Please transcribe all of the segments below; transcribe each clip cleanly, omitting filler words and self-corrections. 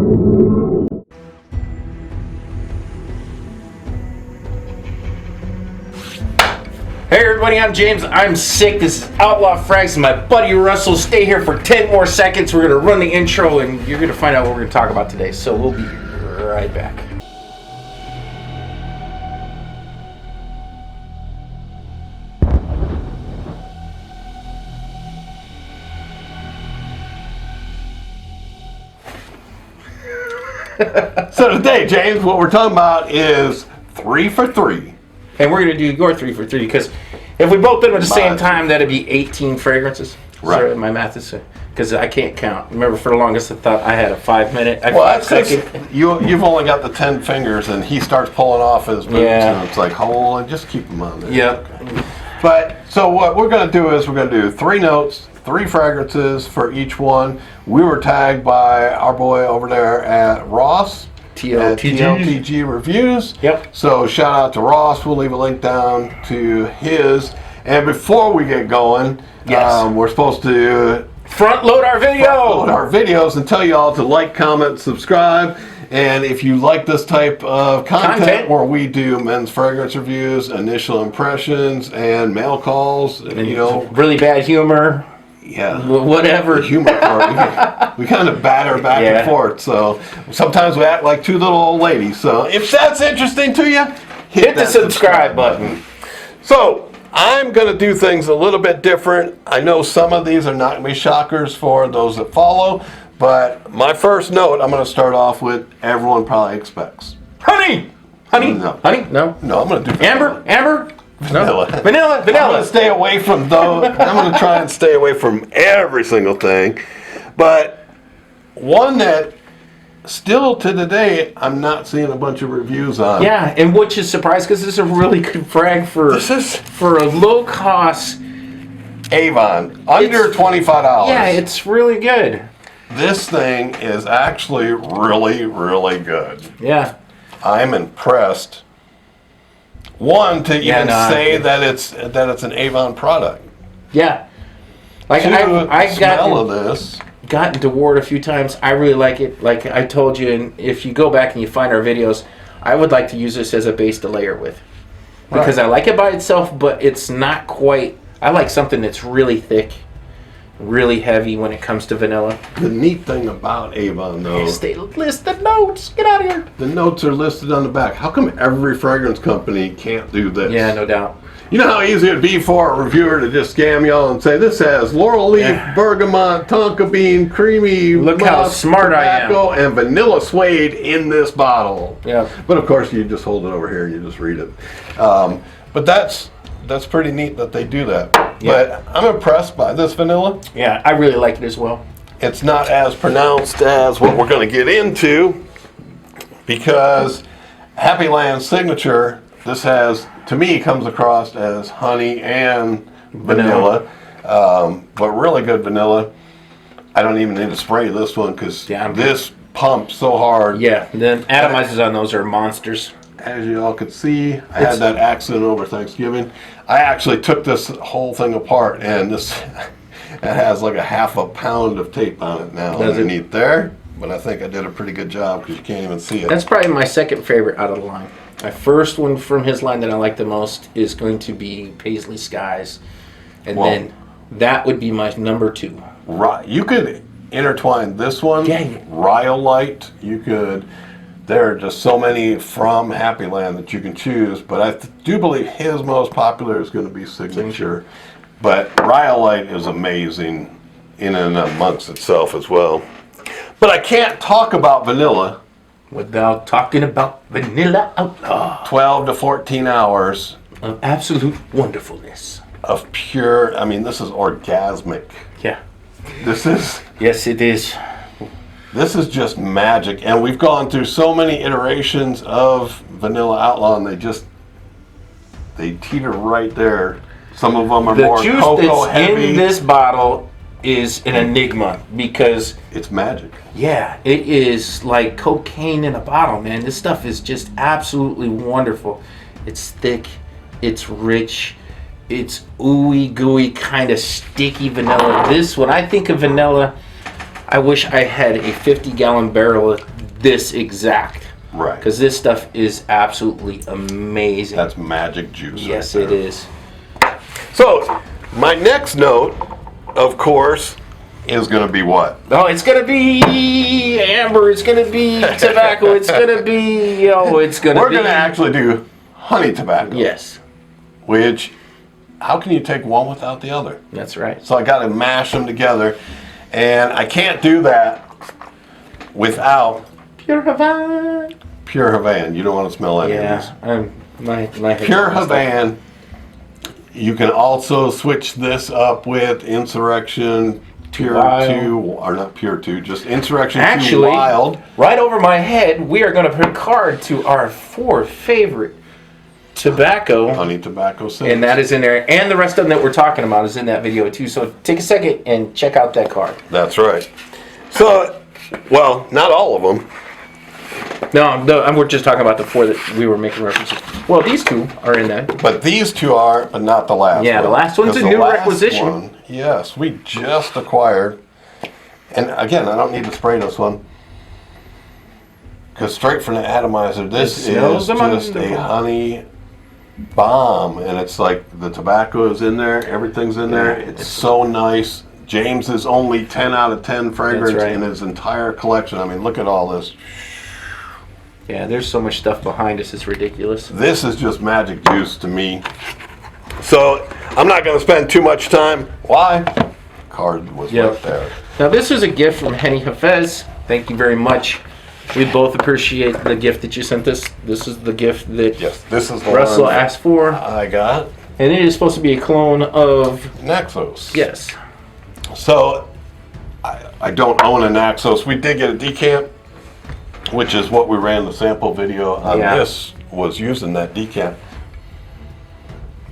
Hey everybody, I'm James. I'm sick. This is Outlaw Frags and my buddy Russell. Stay here for 10 more seconds. We're going to run the intro and you're going to find out what we're going to talk about today. So we'll be right back. So today, James, what we're talking about is 3 for 3. And we're going to do your 3 for 3 because if we both did them at the same time, that'd be 18 fragrances. Right. Sorry, my math is because I can't count. Remember, for the longest I thought I had a 5-minute. Well, that's because you've only got the 10 fingers, and he starts pulling off his boots, and it's like, hold on, just keep them on there. Yep. But so what we're going to do is we're going to do 3 notes, 3 fragrances for each one. We were tagged by our boy over there at Ross. TLTG Reviews. Yep. So shout out to Ross. We'll leave a link down to his. And before we get going, we're supposed to front load our videos and tell you all to like, comment, subscribe. And if you like this type of content where we do men's fragrance reviews, initial impressions, and mail calls, and really bad humor. Yeah, whatever humor part. We kind of batter back and forth, so sometimes we act like 2 little old ladies. So if that's interesting to you, hit the subscribe button. So I'm going to do things a little bit different. I know some of these are not going to be shockers for those that follow, but my first note I'm going to start off with everyone probably expects. Honey. No. Honey? No. No, I'm going to do Amber. Vanilla. No. Vanilla. I'm going to stay away from those. I'm going to try and stay away from every single thing. But one that still to today I'm not seeing a bunch of reviews on. Yeah, and which is surprised because this is a really good frag for a low cost Avon. Under $25. Yeah, it's really good. This thing is actually really, really good. Yeah. I'm impressed. One, to even say that it's an Avon product. Yeah. Like gotten to wear it a few times. I really like it. Like I told you, and if you go back and you find our videos, I would like to use this as a base to layer with. Because I like it by itself, but it's not quite. I like something that's really thick, really heavy when it comes to vanilla. The neat thing about Avon, though, is they list the notes. Get out of here. The notes are listed on the back. How come every fragrance company can't do this? Yeah, no doubt. You know how easy it'd be for a reviewer to just scam y'all and say, this has laurel leaf, bergamot, tonka bean, creamy, look how smart tobacco, and vanilla suede in this bottle. Yeah. But of course, you just hold it over here and you just read it. But that's pretty neat that they do that. Yeah. But I'm impressed by this vanilla. Yeah, I really like it as well. It's not as pronounced as what we're going to get into because Happy Land's signature, this has, to me, comes across as honey and vanilla. But really good vanilla. I don't even need to spray this one because this pumps so hard. Yeah, the atomizers on those are monsters. As you all could see, I had that accident over Thanksgiving. I actually took this whole thing apart, and it has like a half a pound of tape on it now underneath there. But I think I did a pretty good job because you can't even see it. That's probably my second favorite out of the line. My first one from his line that I like the most is going to be Paisley Skies. And then that would be my number 2. Right. You could intertwine this one, Rhyolite. You could... There are just so many from Happy Land that you can choose, but I do believe his most popular is going to be Signature. But Rhyolite is amazing in and amongst itself as well. But I can't talk about vanilla without talking about Vanilla Outlaw. 12 to 14 hours of absolute wonderfulness. Of pure, I mean, this is orgasmic. Yeah. This is... Yes, it is. This is just magic, and we've gone through so many iterations of Vanilla Outlaw, and they teeter right there. Some of them are more cocoa heavy. The juice that's in this bottle is an enigma because it's magic. Yeah, it is like cocaine in a bottle, man. This stuff is just absolutely wonderful. It's thick, it's rich, it's ooey gooey, kind of sticky vanilla. This, when I think of vanilla, I wish I had a 50-gallon barrel of this exact. Right. Because this stuff is absolutely amazing. That's magic juice. Yes, right it there. is. So, my next note, of course, is going to be what? Oh, it's going to be amber. It's going to be tobacco. It's going to be, it's going to be. We're going to actually do honey tobacco. Yes. Which, how can you take one without the other? That's right. So I got to mash them together. And I can't do that without Pure Havana. Pure Havana. You don't want to smell any of these. My Pure Havana. You can also switch this up with Insurrection Pure 2, or not Pure 2, just Insurrection 2 Wild. Right over my head, we are going to put a card to our 4 favorite tobacco. Honey tobacco scents. And that is in there. And the rest of them that we're talking about is in that video too. So take a second and check out that card. That's right. So, well, not all of them. No, we're just talking about the 4 that we were making references. Well, these 2 are in that. But these 2 are, but not the last one. Yeah, the last one's a new requisition. One, yes, we just acquired. And again, I don't need to spray this one. Because straight from the atomizer, this is just a honey bomb. And it's like the tobacco is in there, everything's in there. It's so nice. James is only 10 out of 10 fragrance in his entire collection. I mean, look at all this. Yeah, there's so much stuff behind us, it's ridiculous. This is just magic juice to me. So, I'm not going to spend too much time. Why? Card was right there. Now, this is a gift from Henny Hafez. Thank you very much. We both appreciate the gift that you sent us. This is the gift that this is the Russell one asked for. I got. And it is supposed to be a clone of Naxos. Yes. So, I don't own a Naxos. We did get a decant, which is what we ran the sample video on. This was using that decant.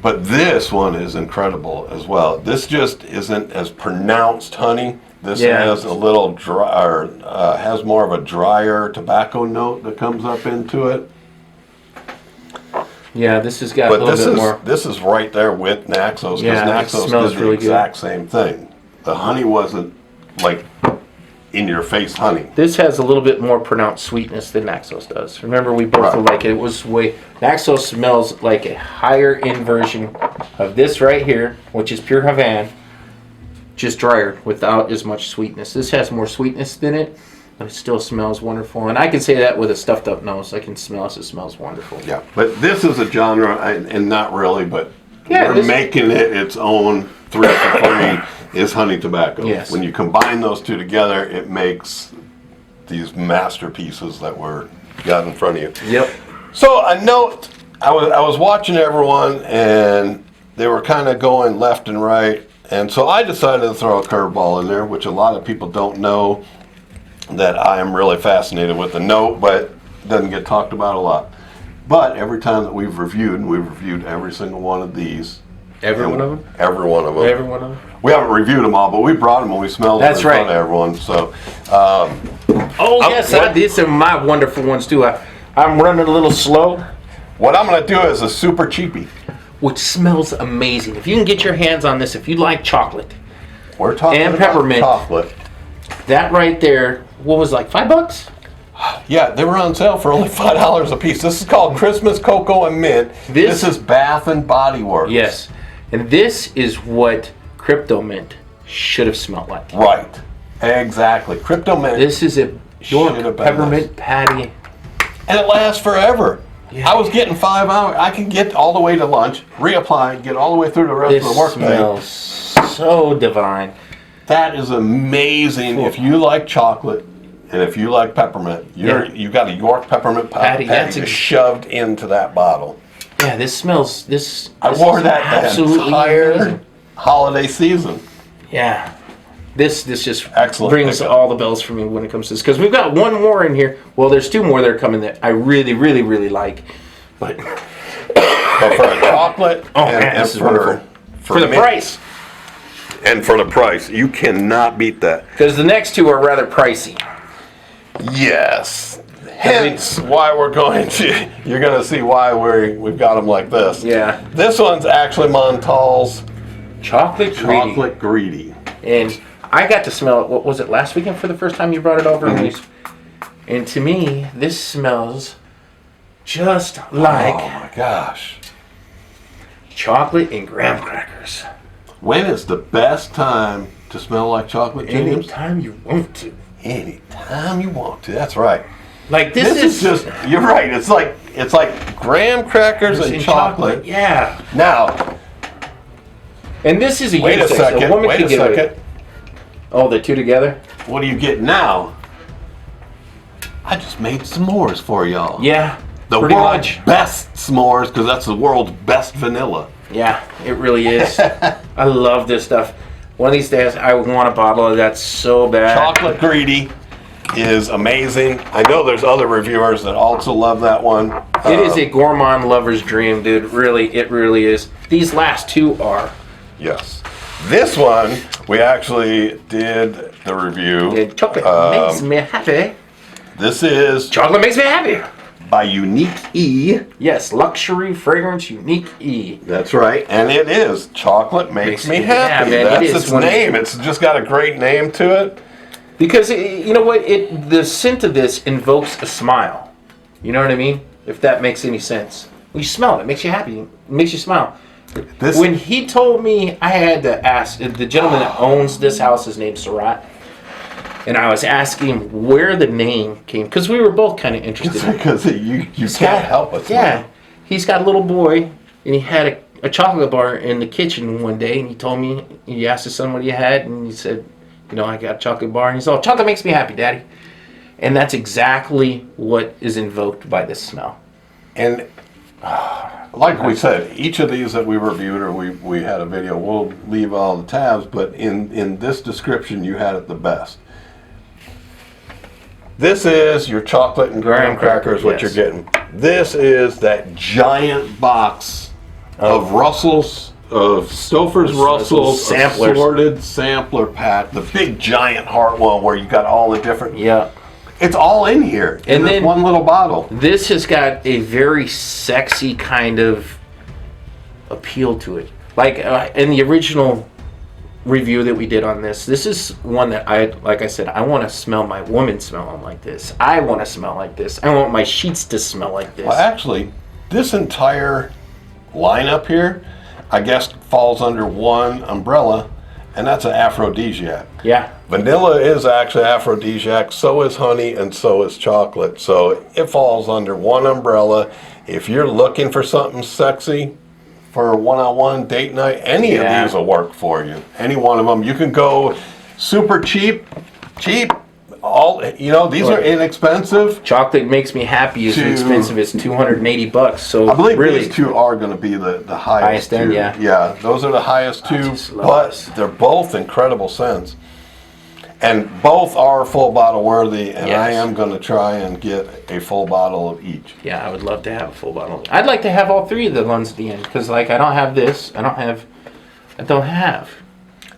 But this one is incredible as well. This just isn't as pronounced honey. This has a little dry, or has more of a drier tobacco note that comes up into it. Yeah, this has got a little bit more. This is right there with Naxos, because Naxos did the exact same thing. The honey wasn't like in your face honey. This has a little bit more pronounced sweetness than Naxos does. Remember, we both were like, it was way. Naxos smells like a higher end version of this right here, which is Pure Havana, just drier without as much sweetness. This has more sweetness than it, but it still smells wonderful. And I can say that with a stuffed up nose. I can smell it. It smells wonderful. Yeah, but this is a genre, and not really, but we're making it its own 3 for 3. Is honey tobacco. Yes. When you combine those 2 together, it makes these masterpieces that we're got in front of you. Yep. So a note, I was watching everyone, and they were kind of going left and right, and so I decided to throw a curveball in there, which a lot of people don't know that I am really fascinated with the note, but it doesn't get talked about a lot. But every time that we've reviewed, and we've reviewed every single one of these. Every one of them? Every one of them. Every one of them? We haven't reviewed them all, but we brought them and we smelled them in front of everyone. So, these are my wonderful ones too. I'm running a little slow. What I'm going to do is a super cheapie. Which smells amazing. If you can get your hands on this, if you like chocolate. We're talking and about peppermint. Chocolate. That right there, what was it, like $5? Yeah, they were on sale for only $5 a piece. This is called Christmas Cocoa and Mint. This is Bath and Body Works. Yes. And this is what Crypto Mint should have smelled like. Right. Exactly. Crypto Mint. This is a York peppermint patty. And it lasts forever. Yeah. I was getting 5 hours. I can get all the way to lunch, reapply, get all the way through the rest of the work day. This smells so divine. That is amazing. If you like chocolate and if you like peppermint, you got a York peppermint patty just shoved into that bottle. Yeah, this smells. I wore that the entire holiday season. Yeah, this just excellent brings all the bells for me when it comes to this, because we've got one more in here. Well, there's 2 more that are coming that I really, really, really like, but for a chocolate and this is wonderful for the price. And for the price, you cannot beat that. Because the next 2 are rather pricey. Yes. Hence why we're going to, you're going to see why we've got them like this. Yeah. This one's actually Montal's Chocolate Greedy. And I got to smell it, what was it, last weekend for the first time you brought it over? Mm-hmm. And to me, this smells just like... Oh my gosh. chocolate and graham crackers. When is the best time to smell like chocolate, James? Anytime you want to. Anytime you want to. That's right. Like this is just, you're right. It's like graham crackers and chocolate. Yeah. Now, and this is a wait a second. Wait a second. Oh, the two together? What do you get now? I just made s'mores for y'all. Yeah. The world's best s'mores, because that's the world's best vanilla. Yeah, it really is. I love this stuff. One of these days, I want a bottle of that so bad. Chocolate Greedy is amazing. I know there's other reviewers that also love that one. It is a gourmand lover's dream, dude. Really, it really is. These last two are. Yes. This one, we actually did the review. Yeah, chocolate makes me happy. This is Chocolate Makes Me Happy. By Unique E. Yes, luxury fragrance Unique E. That's right. And it is Chocolate Makes Me Happy. Man, that's its name. It's just got a great name to it. Because, you know what? The scent of this invokes a smile. You know what I mean? If that makes any sense. When you smell it, it makes you happy. It makes you smile. When he told me, I had to ask, the gentleman that owns this house, his name's Surratt, and I was asking him where the name came, because we were both kind of interested. Because you can't help it. Yeah. He's got a little boy, and he had a chocolate bar in the kitchen one day, and he told me, he asked his son what he had, and he said, you know, I got a chocolate bar, and he's all, chocolate makes me happy, Daddy. And that's exactly what is invoked by this smell. And like we said, each of these that we reviewed or we had a video, we'll leave all the tabs, but in this description, you had it the best. This is your chocolate and graham crackers, what you're getting. This is that giant box of Russell's, of Stouffer's Russell's samplers. Assorted sampler pack. The big giant heart one where you got all the different... Yeah. It's all in here in this one little bottle. This has got a very sexy kind of appeal to it. Like in the original review that we did on this is one that like I said, I want to smell my woman smelling like this. I want to smell like this. I want my sheets to smell like this. Well, actually, this entire lineup here, I guess, falls under one umbrella, and that's an aphrodisiac. Yeah. Vanilla is actually aphrodisiac, so is honey, and so is chocolate. So it falls under one umbrella. If you're looking for something sexy for a one-on-one date night, any of these will work for you. Any one of them. You can go super cheap. All, you know, these are inexpensive. Chocolate Makes Me Happy is expensive. It's $280. So I believe really, these two are going to be the highest end, two. Yeah, those are the highest two, but they're both incredible scents. And both are full bottle worthy, and I am going to try and get a full bottle of each. Yeah, I would love to have a full bottle. I'd like to have all three of the ones at the end, because like I don't have this. I don't have.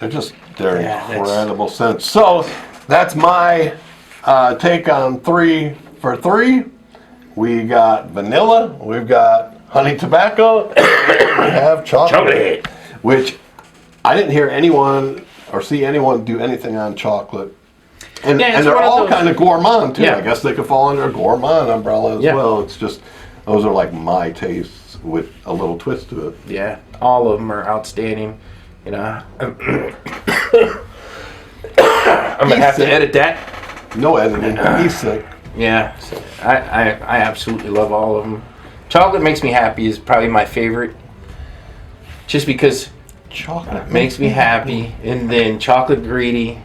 They're incredible scents. So that's my take on 3 for 3. We got vanilla, we've got honey tobacco, and we have chocolate. Which I didn't hear anyone or see anyone do anything on chocolate. And they're all kind of gourmand too. I guess they could fall under a gourmand umbrella as well. It's just, those are like my tastes with a little twist to it. Yeah, all of them are outstanding. You know, I'm gonna have to edit that. No editing. He's sick. Yeah, so I absolutely love all of them. Chocolate Makes Me Happy is probably my favorite, just because chocolate makes me happy, and then Chocolate Greedy.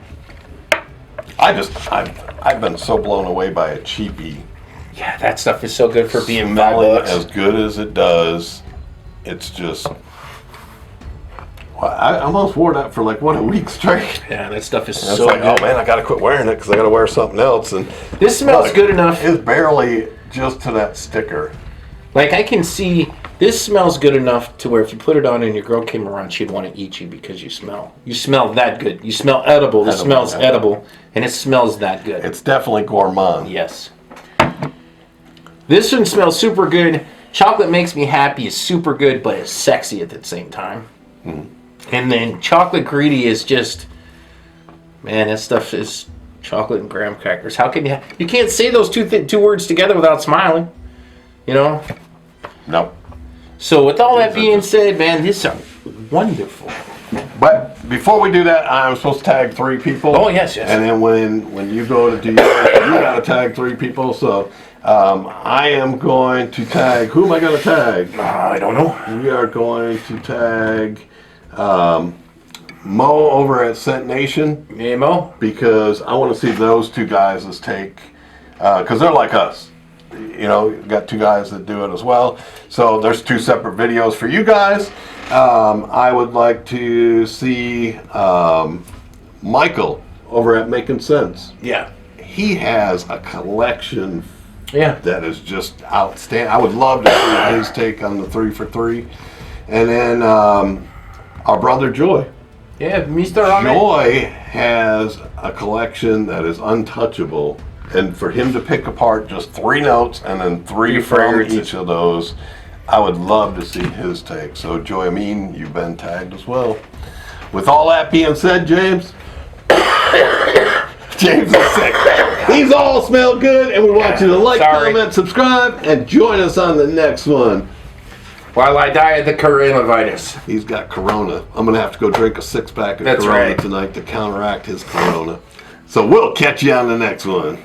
I've been so blown away by a cheapie. Yeah, that stuff is so good for being $5. As good as it does, it's just. Well, I almost wore that for like a week straight. Yeah, that stuff is so good. Oh man, I got to quit wearing it because I got to wear something else. And this smells good enough. It's barely just to that sticker. Like I can see. This smells good enough to where if you put it on and your girl came around, she'd want to eat you because you smell. You smell that good. You smell edible. This smells edible, and it smells that good. It's definitely gourmand. Yes. This one smells super good. Chocolate Makes Me Happy is super good, but it's sexy at the same time. Mm-hmm. And then Chocolate Greedy is just, man, that stuff is Chocolate and graham crackers. How can you can't say those two words together without smiling. You know? Nope. So with all that being said, man, this is wonderful. But before we do that, I'm supposed to tag 3 people. Oh, yes. And then when you go to do yours, you got to tag 3 people. So I am going to tag. Who am I going to tag? I don't know. We are going to tag Mo over at Scent Nation. Hey, Mo. Because I want to see those 2 guys' take. Because they're like us. You know, got 2 guys that do it as well. So there's 2 separate videos for you guys. I would like to see Michael over at Making Sense. Yeah. He has a collection that is just outstanding. I would love to see his take on the 3 for 3. And then our brother Joy. Yeah, Mr. Rame. Joy has a collection that is untouchable. And for him to pick apart just 3 notes and then 3 from each of those, I would love to see his take. So, Joy Amin, you've been tagged as well. With all that being said, James, James is sick. These all smell good, and we want you to like, comment, subscribe, and join us on the next one. While I die of the coronavirus. He's got corona. I'm going to have to go drink a 6-pack of corona tonight to counteract his corona. So we'll catch you on the next one.